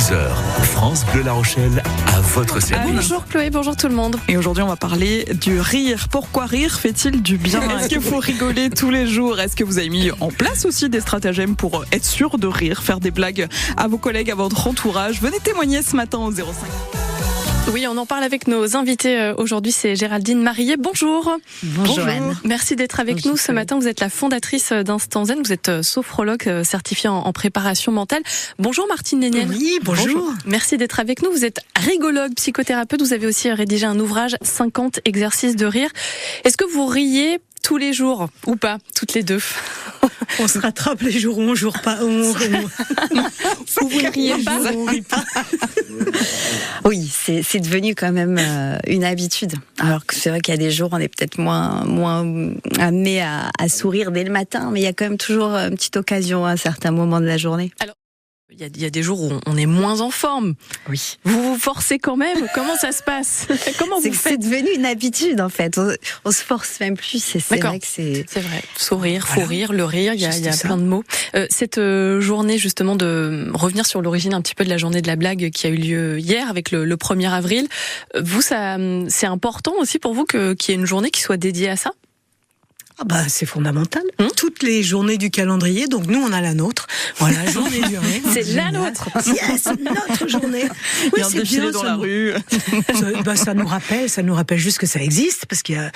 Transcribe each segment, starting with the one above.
12h, France Bleu La Rochelle à votre service. Bonjour Chloé, bonjour tout le monde. Et aujourd'hui on va parler du rire. Pourquoi rire fait-il du bien? Est-ce qu'il faut rigoler tous les jours? Est-ce que vous avez mis en place aussi des stratagèmes pour être sûr de rire, faire des blagues à vos collègues, à votre entourage? Venez témoigner ce matin au 05. Oui, on en parle avec nos invités aujourd'hui, c'est Géraldine Marillet. Bonjour. Bonjour Anne. Merci d'être avec nous ce matin. Vous êtes la fondatrice d'Instant Zen, vous êtes sophrologue certifiée en préparation mentale. Bonjour Martine Lénienne. Oui, bonjour. Merci d'être avec nous. Vous êtes rigologue, psychothérapeute. Vous avez aussi rédigé un ouvrage 50 exercices de rire. Est-ce que vous riez tous les jours ou pas, toutes les deux? On se rattrape les jours où on joue pas. Ou vous ne riez pas? Oui, c'est devenu quand même une habitude. Alors que c'est vrai qu'il y a des jours où on est peut-être moins amené à sourire dès le matin, mais il y a quand même toujours une petite occasion à certains moments de la journée. Alors, il y a des jours où on est moins en forme. Oui. Vous vous forcez quand même? Comment ça se passe? Comment vous faites? C'est devenu une habitude en fait. On se force même plus. C'est vrai que c'est vrai. Sourire, faut rire, le rire. Il y a ça. plein de mots. Cette journée justement de revenir sur l'origine un petit peu de la journée de la blague qui a eu lieu hier avec le 1er avril. Vous, ça, c'est important aussi pour vous qu'il y ait une journée qui soit dédiée à ça? Ah bah c'est fondamental. Toutes les journées du calendrier, donc nous on a la nôtre. Voilà, journée du rire. C'est la nôtre. Yes, notre journée. Oui, c'est bien dans la rue. Ça nous rappelle juste que ça existe, parce qu'il y a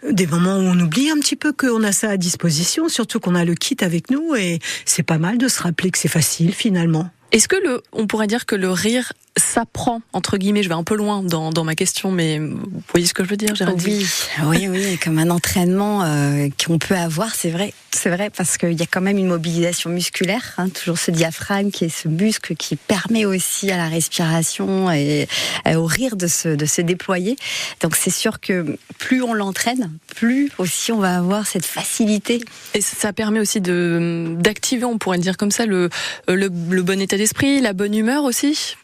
des moments où on oublie un petit peu qu'on a ça à disposition, surtout qu'on a le kit avec nous, et c'est pas mal de se rappeler que c'est facile finalement. Est-ce que on pourrait dire que le rire s'apprend, entre guillemets, je vais un peu loin dans ma question, mais vous voyez ce que je veux dire, Géraldine? Oui, comme un entraînement qu'on peut avoir, c'est vrai, parce qu'il y a quand même une mobilisation musculaire, toujours ce diaphragme qui est ce muscle qui permet aussi à la respiration et au rire de se déployer. Donc c'est sûr que plus on l'entraîne, plus aussi on va avoir cette facilité. Et ça permet aussi d'activer, on pourrait le dire comme ça, le bon état d'esprit, la bonne humeur aussi.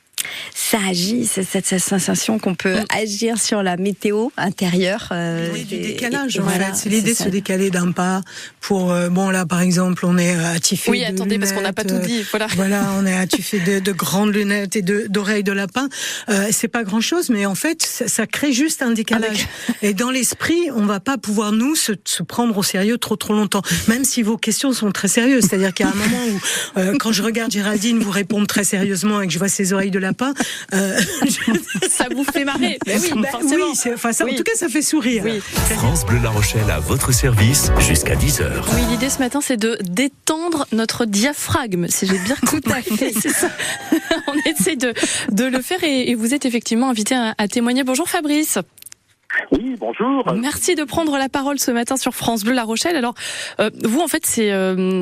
Ça agit, c'est cette sensation qu'on peut agir sur la météo intérieure. Oui, du décalage en voilà, fait. C'est l'idée de se décaler d'un pas pour... bon là par exemple on est attifé Oui, de attendez, lunettes, parce qu'on n'a pas tout dit. Voilà, on est attifé de grandes lunettes et d'oreilles de lapin. C'est pas grand chose, mais en fait ça crée juste un décalage. Et dans l'esprit, on va pas pouvoir nous se prendre au sérieux trop longtemps. Même si vos questions sont très sérieuses. C'est-à-dire qu'il y a un moment où quand je regarde Géraldine vous répondre très sérieusement et que je vois ses oreilles de lapin, ça vous fait marrer. En tout cas, ça fait sourire. Oui. France Bleu La Rochelle à votre service jusqu'à 10h. Oui, l'idée ce matin, c'est de détendre notre diaphragme, si j'ai bien compris. C'est ça. On essaie de le faire et vous êtes effectivement invité à témoigner. Bonjour Fabrice. Oui, bonjour. Merci de prendre la parole ce matin sur France Bleu La Rochelle. Alors, vous, en fait,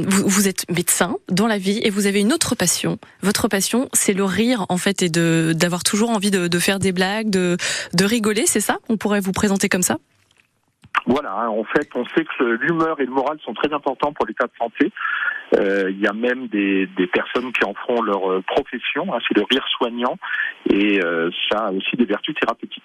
vous êtes médecin dans la vie et vous avez une autre passion. Votre passion, c'est le rire, en fait, et d'avoir toujours envie de faire des blagues, de rigoler, c'est ça? On pourrait vous présenter comme ça? Voilà, en fait, on sait que l'humeur et le moral sont très importants pour l'état de santé. Il y a même des personnes qui en font leur profession, c'est le rire soignant, et ça a aussi des vertus thérapeutiques.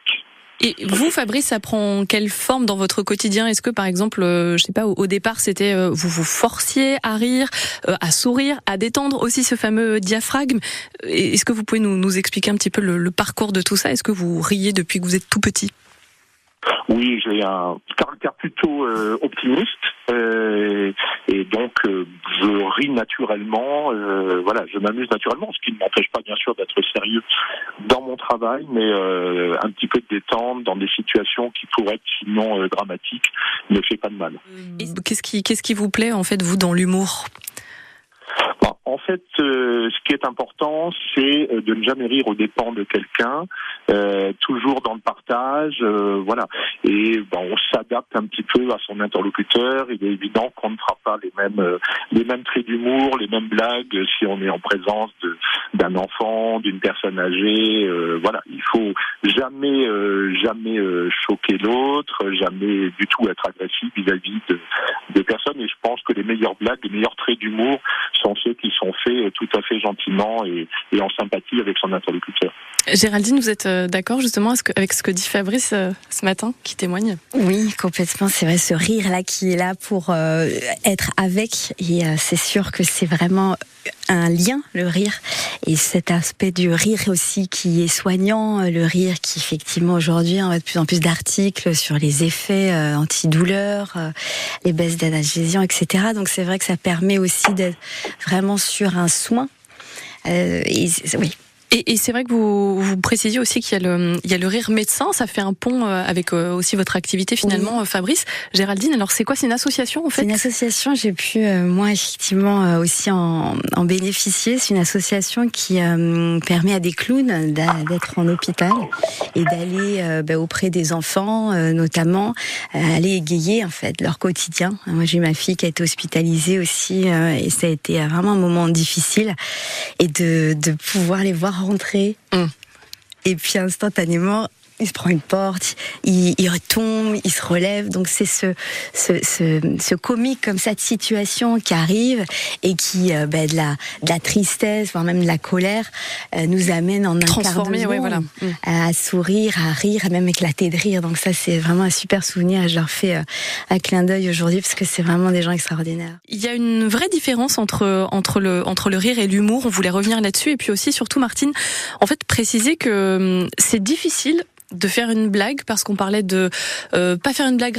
Et vous, Fabrice, ça prend quelle forme dans votre quotidien? Est-ce que, par exemple, je sais pas, au départ, c'était vous forciez à rire, à sourire, à détendre aussi ce fameux diaphragme? Est-ce que vous pouvez nous expliquer un petit peu le parcours de tout ça? Est-ce que vous riez depuis que vous êtes tout petit? Oui, j'ai un caractère plutôt optimiste et donc je ris naturellement. Voilà, je m'amuse naturellement, ce qui ne m'empêche pas bien sûr d'être sérieux dans mon travail, mais un petit peu de détente dans des situations qui pourraient être sinon dramatiques ne fait pas de mal. Qu'est-ce qui vous plaît en fait vous dans l'humour? En fait, ce qui est important, c'est de ne jamais rire aux dépens de quelqu'un, toujours dans le partage, voilà. Et on s'adapte un petit peu à son interlocuteur. Il est évident qu'on ne fera pas les mêmes traits d'humour, les mêmes blagues si on est en présence d'un enfant, d'une personne âgée. Voilà, il faut jamais choquer l'autre, jamais du tout être agressif vis-à-vis de personnes. Et je pense que les meilleures blagues, les meilleurs traits d'humour sont ceux qui sont faits tout à fait gentiment et en sympathie avec son interlocuteur. Géraldine, vous êtes d'accord justement avec ce que dit Fabrice ce matin, qui témoigne? Oui, complètement. C'est vrai, ce rire-là qui est là pour être avec. Et c'est sûr que c'est vraiment un lien, le rire. Et cet aspect du rire aussi qui est soignant, le rire qui effectivement aujourd'hui, on voit de plus en plus d'articles sur les effets antidouleurs, les baisses d'analgésiants, etc. Donc c'est vrai que ça permet aussi d'être vraiment sur un soin. Oui. Et c'est vrai que vous précisiez aussi qu'il y a le rire médecin, ça fait un pont avec aussi votre activité finalement, oui. Fabrice. Géraldine, alors c'est quoi? C'est une association en fait? C'est une association, j'ai pu moi effectivement aussi en bénéficier. C'est une association qui permet à des clowns d'être en hôpital et d'aller auprès des enfants notamment, aller égayer en fait leur quotidien. Moi j'ai ma fille qui a été hospitalisée aussi et ça a été vraiment un moment difficile et de pouvoir les voir rentrer et puis instantanément il se prend une porte, il retombe, il se relève. Donc c'est ce comique comme ça de situation qui arrive et qui de la tristesse, voire même de la colère, nous amène en un quart de seconde à sourire, à rire, à même éclater de rire. Donc ça c'est vraiment un super souvenir et je leur fais un clin d'œil aujourd'hui parce que c'est vraiment des gens extraordinaires. Il y a une vraie différence entre le rire et l'humour. On voulait revenir là-dessus et puis aussi surtout Martine, en fait préciser que c'est difficile de faire une blague parce qu'on parlait de pas faire une blague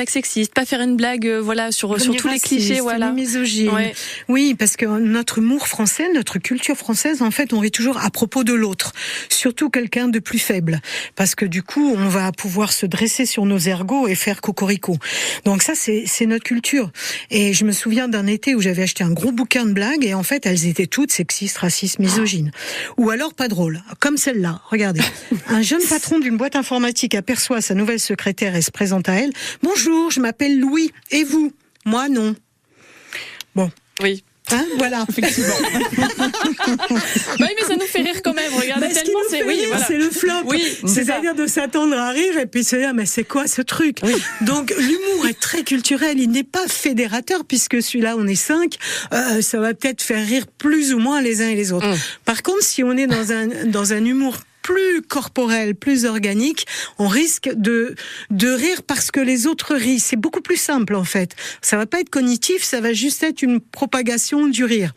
sexiste, pas faire une blague sur tous les clichés, les misogynes. Ouais. Oui, parce que notre humour français, notre culture française, en fait, on rit toujours à propos de l'autre, surtout quelqu'un de plus faible, parce que du coup, on va pouvoir se dresser sur nos ergots et faire cocorico. Donc ça, c'est notre culture. Et je me souviens d'un été où j'avais acheté un gros bouquin de blagues et en fait, elles étaient toutes sexistes, racistes, misogynes, ou alors pas drôles, comme celle-là. Regardez, un jeune patron d'une boîte informatique aperçoit sa nouvelle secrétaire et se présente à elle. « Bonjour, je m'appelle Louis. Et vous ?»« Moi, non. » Bon. Oui. Hein, voilà, effectivement. Oui, mais ça nous fait rire quand même. Regardez tellement, c'est le flop. Oui, c'est-à-dire de s'attendre à rire et puis se dire mais c'est quoi ce truc? Oui. Donc l'humour est très culturel. Il n'est pas fédérateur puisque celui-là on est 5. Ça va peut-être faire rire plus ou moins les uns et les autres. Par contre, si on est dans un humour plus corporel, plus organique, on risque de rire parce que les autres rient. C'est beaucoup plus simple en fait. Ça va pas être cognitif, ça va juste être une propagation du rire.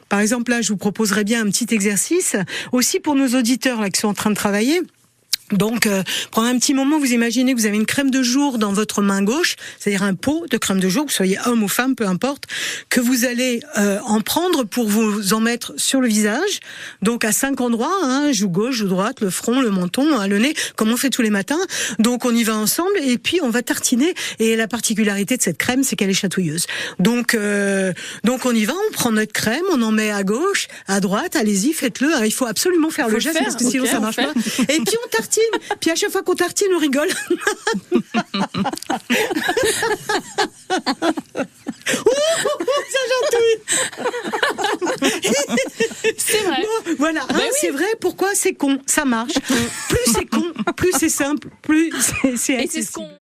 Par exemple, là, je vous proposerais bien un petit exercice, aussi pour nos auditeurs là qui sont en train de travailler. Donc, pendant un petit moment, vous imaginez que vous avez une crème de jour dans votre main gauche, c'est-à-dire un pot de crème de jour, que vous soyez homme ou femme, peu importe, que vous allez en prendre pour vous en mettre sur le visage, donc à 5 endroits, joue gauche, joue droite, le front, le menton, le nez, comme on fait tous les matins. Donc, on y va ensemble et puis on va tartiner. Et la particularité de cette crème, c'est qu'elle est chatouilleuse. Donc on y va, on prend notre crème, on en met à gauche, à droite, allez-y, faites-le. Il faut absolument faire le geste parce que sinon ça marche pas. Et puis on tartine. Puis à chaque fois qu'on tartine, on rigole. Ça j'entouille. C'est vrai. Bon, voilà, oui. C'est vrai. Pourquoi c'est con? Ça marche. Plus c'est con, plus c'est simple, plus c'est accessible.